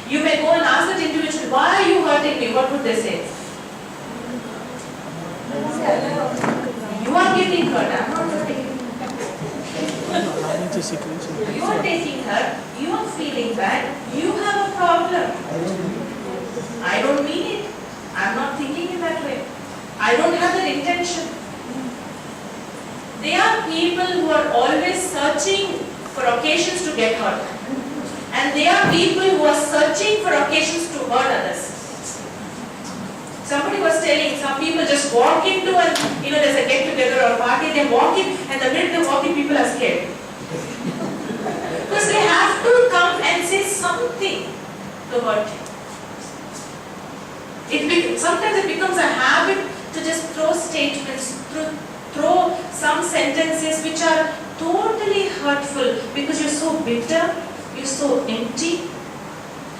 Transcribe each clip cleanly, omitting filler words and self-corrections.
You may go and ask that individual, why are you hurting me? What would they say? You are getting hurt, I am not hurting you. You are taking hurt, you are feeling bad, you have a problem. I don't mean it. I am not thinking in that way. I don't have that intention. There are people who are always searching for occasions to get hurt. And there are people who are searching for occasions to hurt others. Somebody was telling, some people just walk into and, there's a get together or party, they walk in and the minute they walk in, people are scared. Because they have to come and say something to hurt you. Sometimes it becomes a habit to just throw statements, throw some sentences which are totally hurtful because you're so bitter, you're so empty,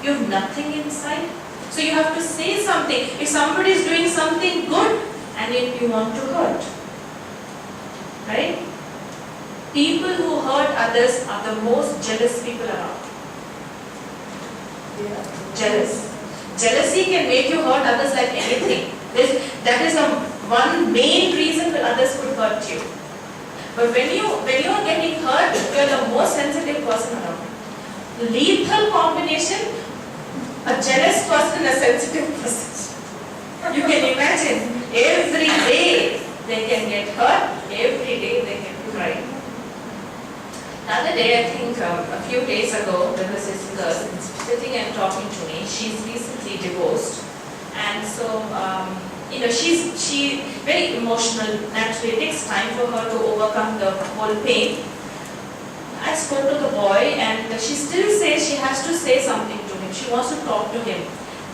you have nothing inside. So you have to say something. If somebody is doing something good and yet you want to hurt, right? People who hurt others are the most jealous people around. Jealous. Jealousy can make you hurt others like anything. That is one main reason that others would hurt you. But when you are getting hurt, you are the most sensitive person around. Lethal combination, a jealous person, a sensitive person. You can imagine, every day they can get hurt, every day they can cry. The other day, I think a few days ago, there was this girl sitting and talking to me. She's recently divorced. And so, she's very emotional. Naturally, it takes time for her to overcome the whole pain. I spoke to the boy and she still says she has to say something to him. She wants to talk to him.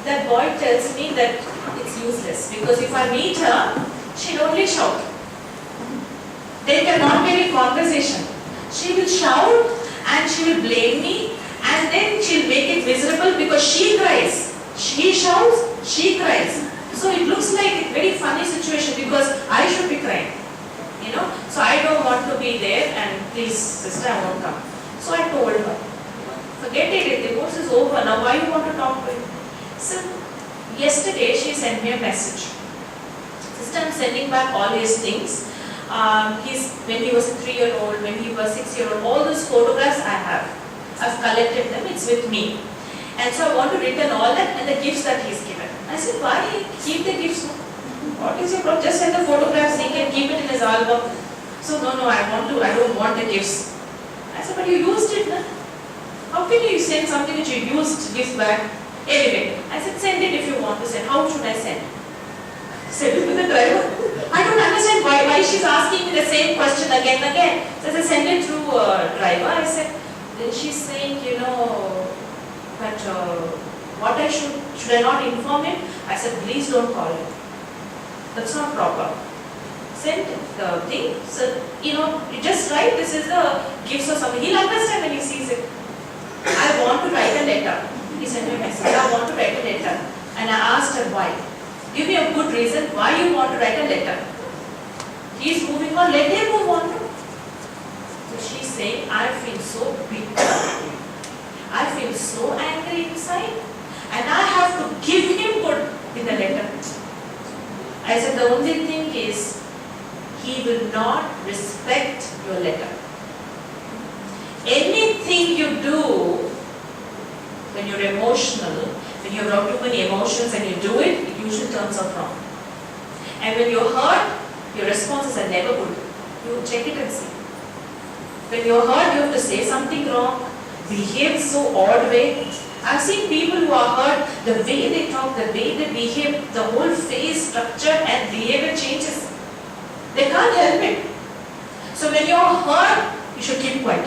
That boy tells me that it's useless because if I meet her, she'll only shout. There cannot be any conversation. She will shout and she will blame me and then she'll make it miserable because she cries. She shouts, she cries. So it looks like a very funny situation because I should be crying. So I don't want to be there and please sister, I won't come. So I told her, forget it, divorce is over, now why you want to talk to him? So yesterday she sent me a message. Sister, I'm sending back all his things. When he was a 3-year-old, when he was 6-year-old, all those photographs I have. I've collected them, it's with me. And so I want to return all that and the gifts that he's given. I said, why keep the gifts? What is your problem? Just send the photographs, he can keep it in his album. So no, I don't want the gifts. I said, but you used it, no? How can you send something which you used, gift back? Anyway, I said, send it if you want to send. How should I send? Send it with the driver. I don't understand why she's asking me the same question again and again. So I said, send it through driver. I said, then she's saying, but what I should I not inform him? I said, please don't call him. That's not proper. Send the thing. So, you just write, this is the gifts or something. He'll understand when he sees it. I want to write a letter. He sent me a message. I want to write a letter. And I asked her why. Give me a good reason why you want to write a letter. He's moving on. Let him move on. So she's saying, I feel so bitter. I feel so angry inside. And I have to give him good in the letter. I said, the only thing is, he will not respect your letter. Anything you do when you're emotional, when you have too many emotions and you do it, it usually turns out wrong. And when you're hurt, your responses are never good. You check it and see. When you're hurt, you have to say something wrong, behave so odd way. I've seen people who are hurt, the way they talk, the way they behave, the whole face structure and behavior changes. They can't help it. So when you're hurt, you should keep quiet.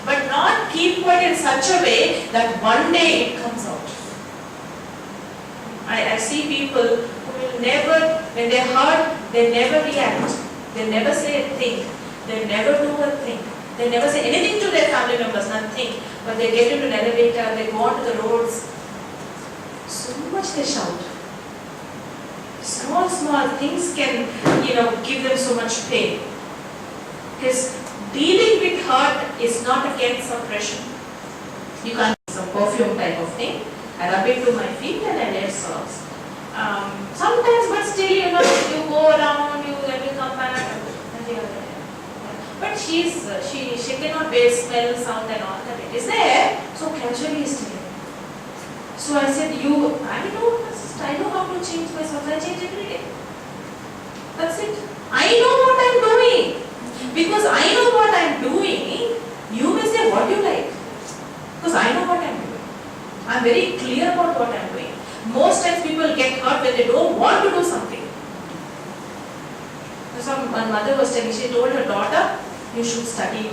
But not keep quiet in such a way that one day it comes out. I see people who will never, when they're hurt, they never react. They never say a thing. They never do a thing. They never say anything to their family members, nothing. But they get into an elevator, they go onto the roads. So much they shout. Small things can, give them so much pain. Because dealing with hurt is not against suppression. You can't suppress. perfume type of thing. I rub it to my feet and I wear socks. Sometimes, but still, you know, you go around, you come back, and you but she cannot bear smell, sound and all that. It is there, so casually is there. So I said, I know how to change my socks. I change every day. That's it. I know what I'm doing. Because I know what I'm doing, you may say what you like. Because I know what I'm doing. I'm very clear about what I'm doing. Most times people get hurt when they don't want to do something. One mother was telling, she told her daughter, you should study.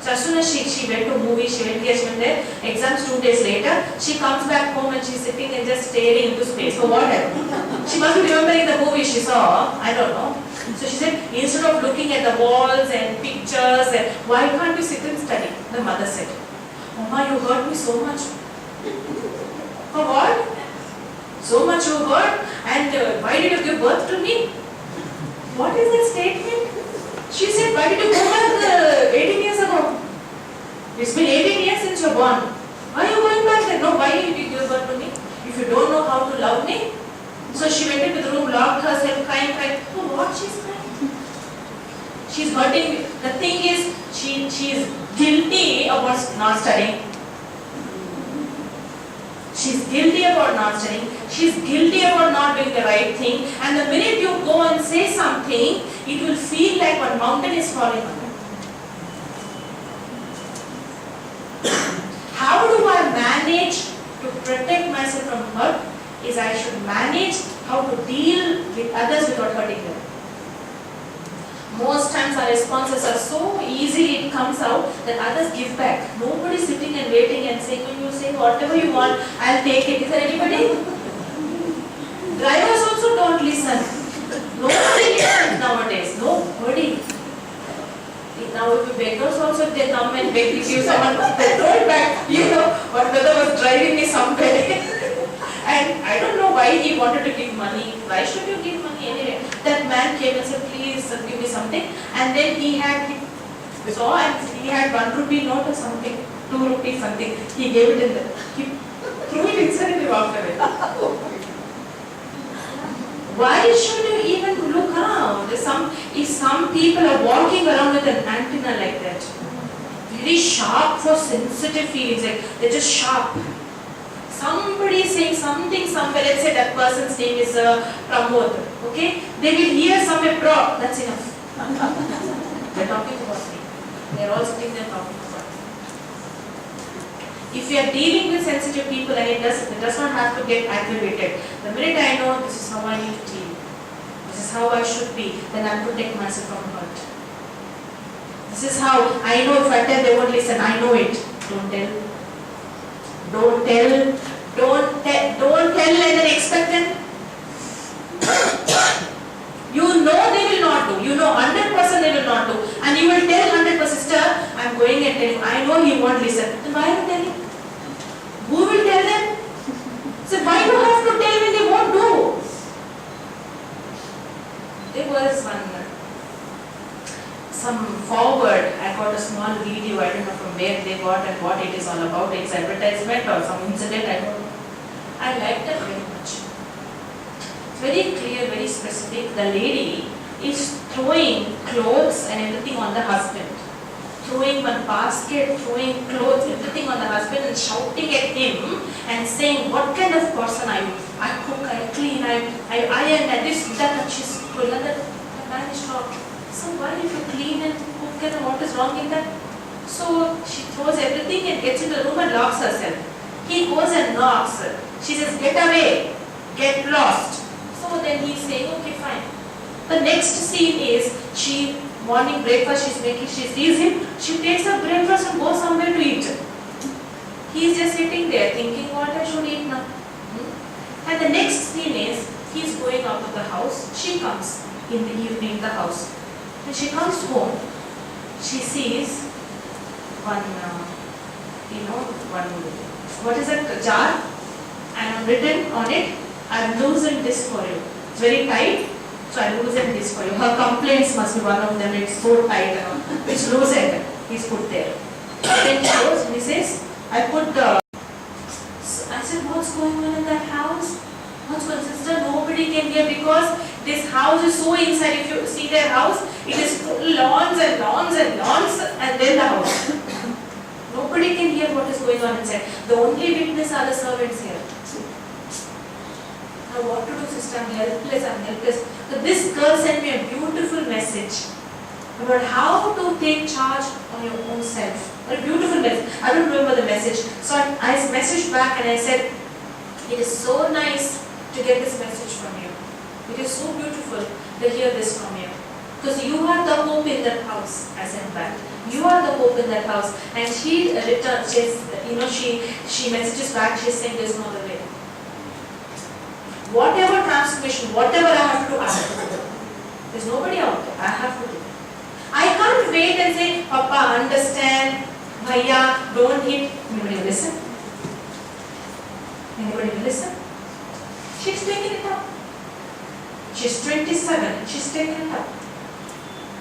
So as soon as she went to movie, she went here, she went there, exams 2 days later, she comes back home and she's sitting and just staring into space. So what happened? She must be remembering the movie she saw, I don't know. So she said, instead of looking at the walls and pictures, and why can't you sit and study? The mother said, Mama, you hurt me so much. For what? So much you hurt, and why did you give birth to me? What is that statement? She said, why did you go back 18 years ago? It's been 18 years since you're born. Why are you going back there? No, why did you give birth to me? If you don't know how to love me? So she went into the room, locked herself, crying. Oh, what she's crying? She's hurting me. The thing is, she is guilty about not studying. She's guilty about not studying. She's guilty about not doing the right thing. And the minute you go and say something, it will feel like one mountain is falling on her. How do I manage to protect myself from hurt? Is I should manage how to deal with others without hurting them. Most times our responses are so easily it comes out that others give back. Nobody is sitting and waiting and saying, when you say whatever you want, I'll take it. Is there anybody? Drivers also don't listen. Nobody listens nowadays. Nobody. Now if beggars also, they come and beg if you someone petrol back, you know, one brother was driving me somewhere. And I don't know why he wanted to give money. Why should you give money anyway? That man came and said, please give me something. And then he had 1 rupee note or something, 2 rupees something. He gave it he threw it inside and he walked away. Why should you even look around? If some people are walking around with an antenna like that, very sharp for sensitive feelings, like they're just sharp. Somebody is saying something somewhere, let's say that person's name is Pramod, okay? They will hear somewhere, that's enough. They're talking about me. They're all sitting there talking about me. If you are dealing with sensitive people and it does not have to get aggravated, the minute I know this is how I need to deal, this is how I should be, then I protect myself from hurt. This is how I know if I tell they won't listen, I know it. Don't tell. Don't tell and then expect them. You know they will not do. You know 100% they will not do. And you will tell 100%, sister, I'm going and telling, I know he won't listen. Then why are you telling? Who will tell them? So why do you have to tell when they won't do? There was some forward, I got a small video, I don't know from where they got and what it is all about, it's advertisement or some incident, I don't know. I liked it very much. It's very clear, very specific. The lady is throwing clothes and everything on the husband. Throwing one basket, throwing clothes, everything on the husband and shouting at him and saying, what kind of person are you? I cook, I clean, I iron, and this, that, and she's good, and that man is wrong. So why if you clean and cook and what is wrong in that? So she throws everything and gets into the room and locks herself. He goes and knocks her. She says, get away, get lost. So then he's saying, okay, fine. The next scene is, morning breakfast she's making, she sees him, she takes her breakfast and goes somewhere to eat. He's just sitting there thinking what I should eat now. And the next scene is, he's going out of the house, she comes in the evening in the house. When she comes home, she sees one what is that, jar, and written on it, I've loosened this for you. It's very tight, so I loosened this for you. Her complaints must be one of them, it's so tight and all. It's loosened, he's put there. Then he goes and he says, I put the This house is so inside. If you see their house, it is lawns and lawns and lawns, and then the house. Nobody can hear what is going on inside. The only witness are the servants here. Now what to do, sister? I'm helpless. So this girl sent me a beautiful message about how to take charge on your own self. A beautiful message. I don't remember the message. So I messaged back and I said, it is so nice to get this message from you. It is so beautiful to hear this from you. Because you are the hope in that house, I said back. You are the hope in that house. And she returned, she messages back, she's saying there's no other way. Whatever transformation, whatever I have to do, I have to do. There's nobody out there, I have to do. I can't wait and say, Papa, understand, Bhaiya, don't hit. Anybody will listen? Anybody will listen? She's taken it up. She's 27, she's taken it up.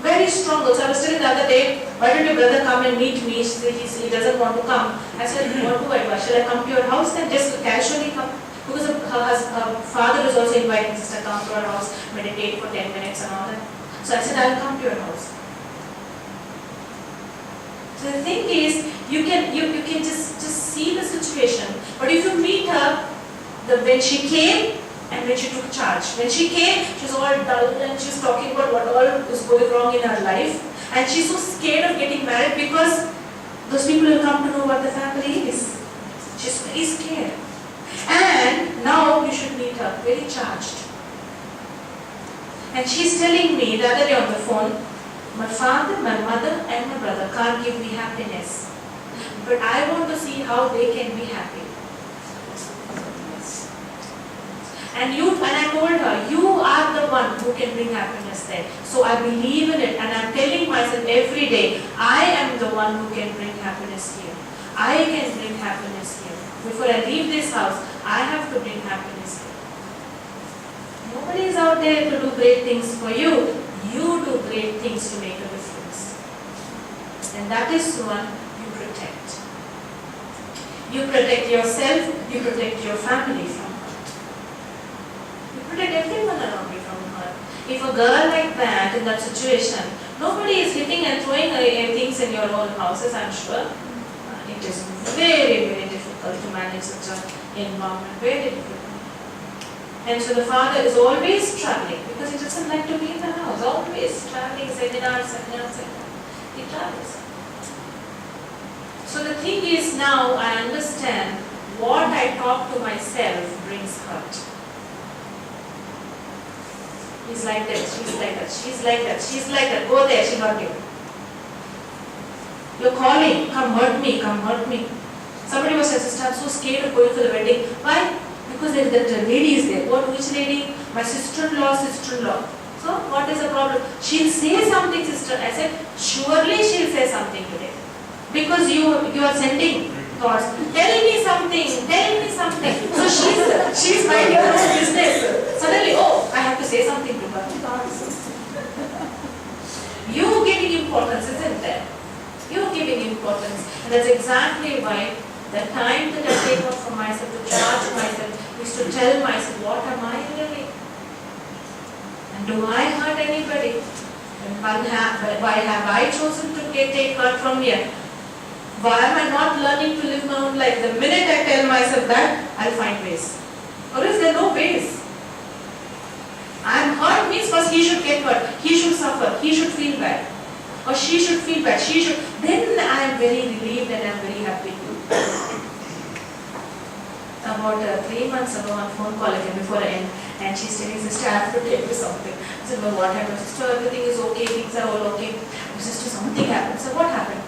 Very strong girl. So I was telling the other day, why don't your brother come and meet me? He said he doesn't want to come. I said, what do I do? Shall I come to your house? Then just casually come. Because her father was also inviting sister, come to our house, meditate for 10 minutes and all that. So I said, I'll come to your house. So the thing is, you can just see the situation. But if you meet her, when she came and when she took charge. When she came, she was all dull and she was talking about what all was going wrong in her life. And she's so scared of getting married because those people will come to know what the family is. She's very scared. And now you should meet her, very charged. And she's telling me the other day on the phone, my father, my mother and my brother can't give me happiness. But I want to see how they can be happy. And I told her, you are the one who can bring happiness there. So I believe in it and I'm telling myself every day, I am the one who can bring happiness here. I can bring happiness here. Before I leave this house, I have to bring happiness here. Nobody is out there to do great things for you. You do great things to make a difference. And that is one you protect. You protect yourself, you protect your family from her. You protect everyone around you from her. If a girl like that, in that situation, nobody is hitting and throwing things in your own houses, I'm sure. It is very, very difficult to manage such an environment. Very difficult. And so the father is always traveling because he doesn't like to be in the house. Always traveling, seminars. He travels. So the thing is now I understand what I talk to myself brings hurt. He's like that, she's like that, she's like that, she's like that. Go there, she'll hurt you. You're calling, come hurt me, come hurt me. Somebody was saying, sister, I'm so scared of going for the wedding. Why? Because that lady is there. What? Which lady? My sister-in-law. So, what is the problem? She'll say something, sister. I said, surely she'll say something today. Because you are sending thoughts. Tell me something. So she's minding her own business. Suddenly, oh, I have to say something to her. You giving importance, isn't there? You giving importance. And that's exactly why the time that I take out for myself, to charge myself, is to tell myself, what am I living? And do I hurt anybody? And why have I chosen to take hurt from here? Why am I not learning to live my own life? The minute I tell myself that, I'll find ways. Or is there no ways? I am hurt means first he should get hurt, he should suffer, he should feel bad. Or she should feel bad, then I am very relieved and I am very happy. About 3 months ago on phone call again before I end, and she's telling, sister, I have to tell you something. I said, well, what happened? Sister, everything is okay, things are all okay. Sister, something happened. So what happened?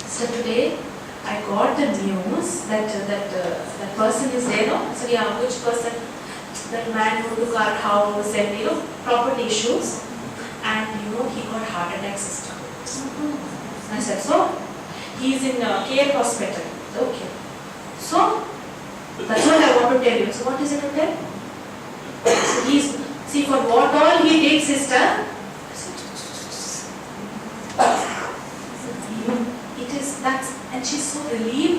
So today I got the news that that person is there, no? So yeah, which person? That man who took our house and property issues, and he got heart attack, sister. I said, so he's in care hospital. Okay. So that's what I want to tell you. So what is it to tell? So see for what all he did, sister. It is that, and she's so relieved